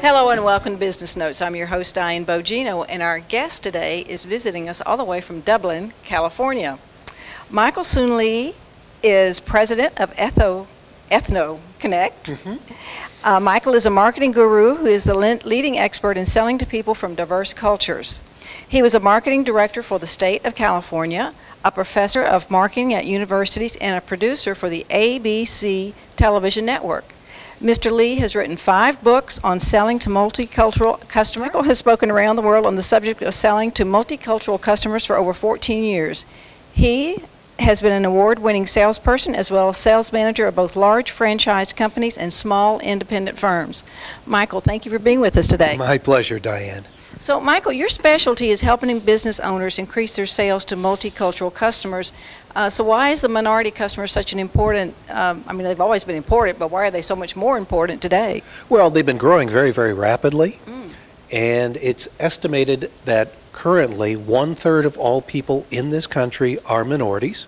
Hello and welcome to Business Notes. I'm your host, Diane Bogino, and our guest today is visiting us all the way from Dublin, California. Michael Soon Lee is president of Ethno Connect. Michael is a marketing guru who is the leading expert in selling to people from diverse cultures. He was a marketing director for the state of California, a professor of marketing at universities, and a producer for the ABC television network. Mr. Lee has written 5 books on selling to multicultural customers. Michael has spoken around the world on the subject of selling to multicultural customers for over 14 years. He has been an award-winning salesperson as well as sales manager of both large franchise companies and small independent firms. Michael, thank you for being with us today. My pleasure, Diane. So, Michael, your specialty is helping business owners increase their sales to multicultural customers. So why is the minority customer such an important, I mean, they've always been important, but why are they so much more important today? Well, they've been growing very, very rapidly, and it's estimated that currently 1/3 of all people in this country are minorities,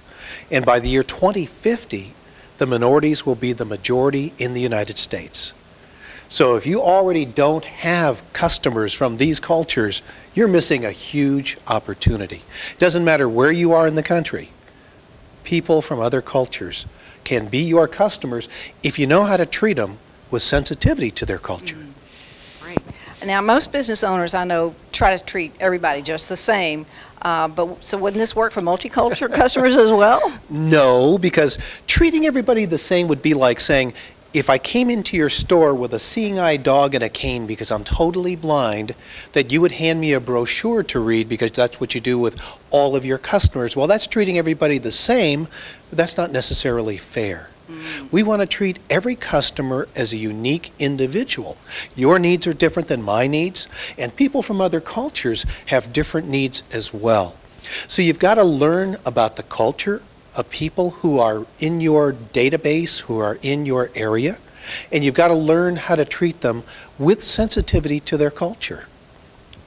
and by the year 2050, the minorities will be the majority in the United States. So if you already don't have customers from these cultures, you're missing a huge opportunity. It doesn't matter where you are in the country. People from other cultures can be your customers if you know how to treat them with sensitivity to their culture. Right. Now, most business owners I know try to treat everybody just the same. So wouldn't this work for multicultural customers as well? No, because treating everybody the same would be like saying, if I came into your store with a seeing-eye dog and a cane because I'm totally blind, that you would hand me a brochure to read because that's what you do with all of your customers. Well, that's treating everybody the same, but that's not necessarily fair. We want to treat every customer as a unique individual. Your needs are different than my needs, and people from other cultures have different needs as well. So you've got to learn about the culture of people who are in your database, who are in your area, and you've got to learn how to treat them with sensitivity to their culture.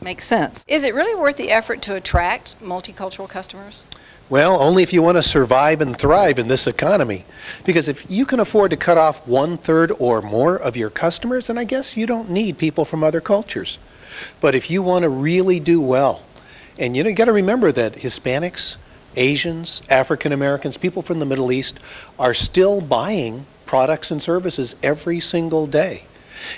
Makes sense. Is it really worth the effort to attract multicultural customers? Well, only if you want to survive and thrive in this economy. Because if you can afford to cut off 1/3 or more of your customers, then I guess you don't need people from other cultures. But if you want to really do well, and you got to remember that Hispanics, Asians, African Americans, people from the Middle East are still buying products and services every single day.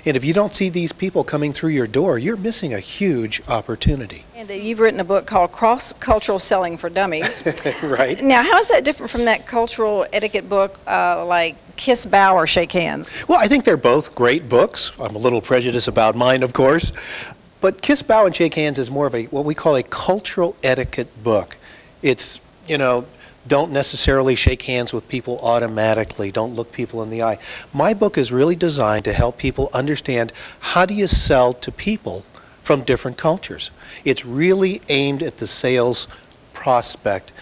And if you don't see these people coming through your door, you're missing a huge opportunity. And you've written a book called Cross-Cultural Selling for Dummies. Right. Now, how is that different from that cultural etiquette book like Kiss, Bow, or Shake Hands? Well, I think they're both great books. I'm a little prejudiced about mine, of course. But Kiss, Bow, and Shake Hands is more of what we call a cultural etiquette book. It's, don't necessarily shake hands with people automatically. Don't look people in the eye. My book is really designed to help people understand how do you sell to people from different cultures. It's really aimed at the sales prospect,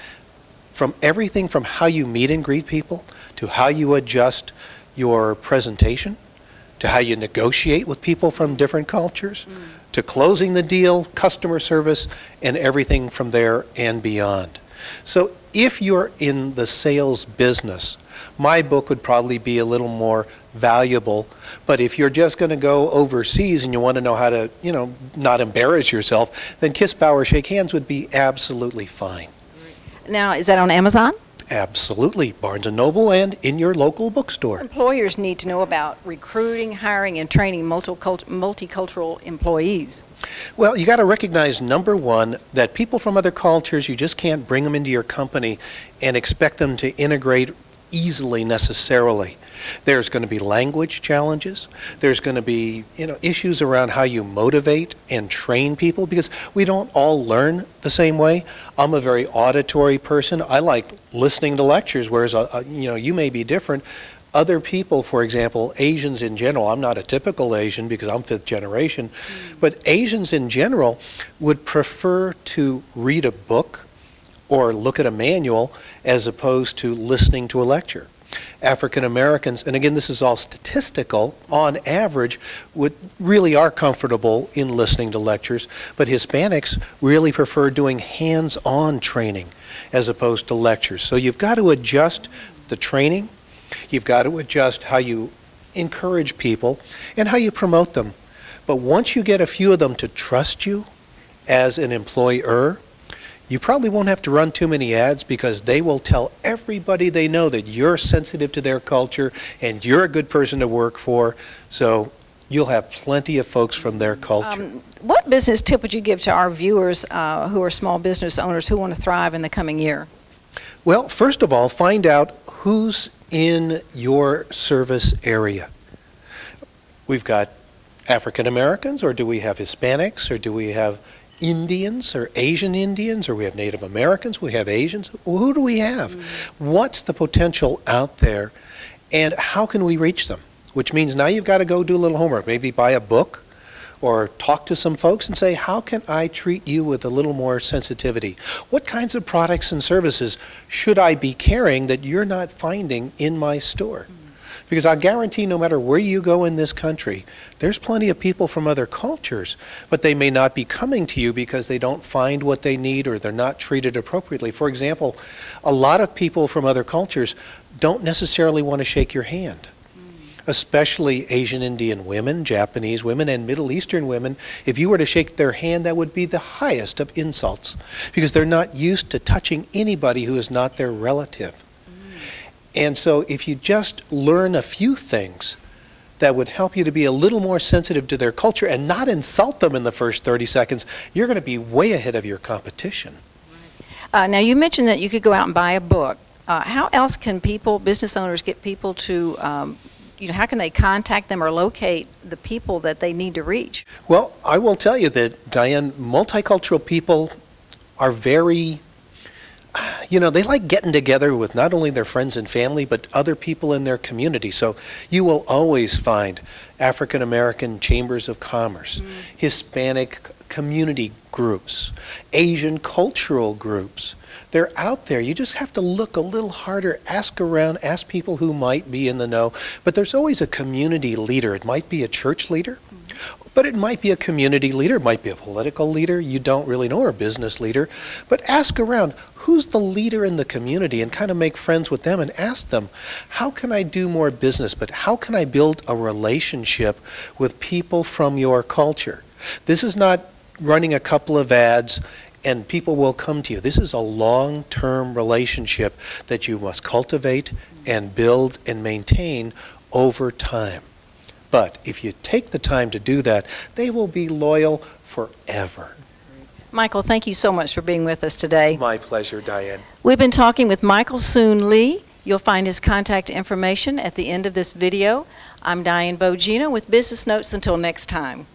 from everything from how you meet and greet people, to how you adjust your presentation, to how you negotiate with people from different cultures, to closing the deal, customer service, and everything from there and beyond. So if you're in the sales business, my book would probably be a little more valuable. But if you're just going to go overseas and you want to know how to, not embarrass yourself, then Kiss, Bow, or Shake Hands would be absolutely fine. Now, is that on Amazon? Absolutely. Barnes & Noble and in your local bookstore. Employers need to know about recruiting, hiring, and training multicultural employees. Well, you got to recognize, number one, that people from other cultures, you just can't bring them into your company and expect them to integrate easily necessarily. There's going to be language challenges. There's going to be, issues around how you motivate and train people, because we don't all learn the same way. I'm a very auditory person. I like listening to lectures, whereas, you may be different. Other people, for example, Asians in general, I'm not a typical Asian because I'm 5th generation, but Asians in general would prefer to read a book or look at a manual as opposed to listening to a lecture. African Americans, and again this is all statistical, on average really are comfortable in listening to lectures, but Hispanics really prefer doing hands-on training as opposed to lectures. So you've got to adjust the training. You've got to adjust how you encourage people and how you promote them. But once you get a few of them to trust you as an employer, you probably won't have to run too many ads because they will tell everybody they know that you're sensitive to their culture and you're a good person to work for. So you'll have plenty of folks from their culture. What business tip would you give to our viewers who are small business owners who want to thrive in the coming year? Well, first of all, find out who's in your service area. We've got African Americans, or do we have Hispanics, or do we have Indians or Asian Indians, or we have Native Americans, we have Asians? Well, who do we have? What's the potential out there, and how can we reach them? Which means now you've got to go do a little homework, maybe buy a book or talk to some folks and say, how can I treat you with a little more sensitivity? What kinds of products and services should I be carrying that you're not finding in my store? Because I guarantee no matter where you go in this country, there's plenty of people from other cultures, but they may not be coming to you because they don't find what they need or they're not treated appropriately. For example, a lot of people from other cultures don't necessarily want to shake your hand. Especially Asian Indian women, Japanese women, and Middle Eastern women. If you were to shake their hand, that would be the highest of insults because they're not used to touching anybody who is not their relative. And so if you just learn a few things that would help you to be a little more sensitive to their culture and not insult them in the first 30 seconds, you're going to be way ahead of your competition. Now, you mentioned that you could go out and buy a book. How else can people, business owners, get people to how can they contact them or locate the people that they need to reach? Well, I will tell you that, Diane, multicultural people are very, they like getting together with not only their friends and family, but other people in their community. So you will always find African American chambers of commerce, Hispanic community groups, Asian cultural groups. They're out there. You just have to look a little harder, ask around, ask people who might be in the know. But there's always a community leader. It might be a church leader, but it might be a community leader. It might be a political leader you don't really know, or a business leader. But ask around, who's the leader in the community, and kind of make friends with them and ask them, how can I do more business, but how can I build a relationship with people from your culture? This is not running a couple of ads and people will come to you. This is a long-term relationship that you must cultivate and build and maintain over time. But if you take the time to do that, they will be loyal forever. Michael, thank you so much for being with us today. My pleasure, Diane. We've been talking with Michael Soon Lee. You'll find his contact information at the end of this video. I'm Diane Bogino with Business Notes. Until next time.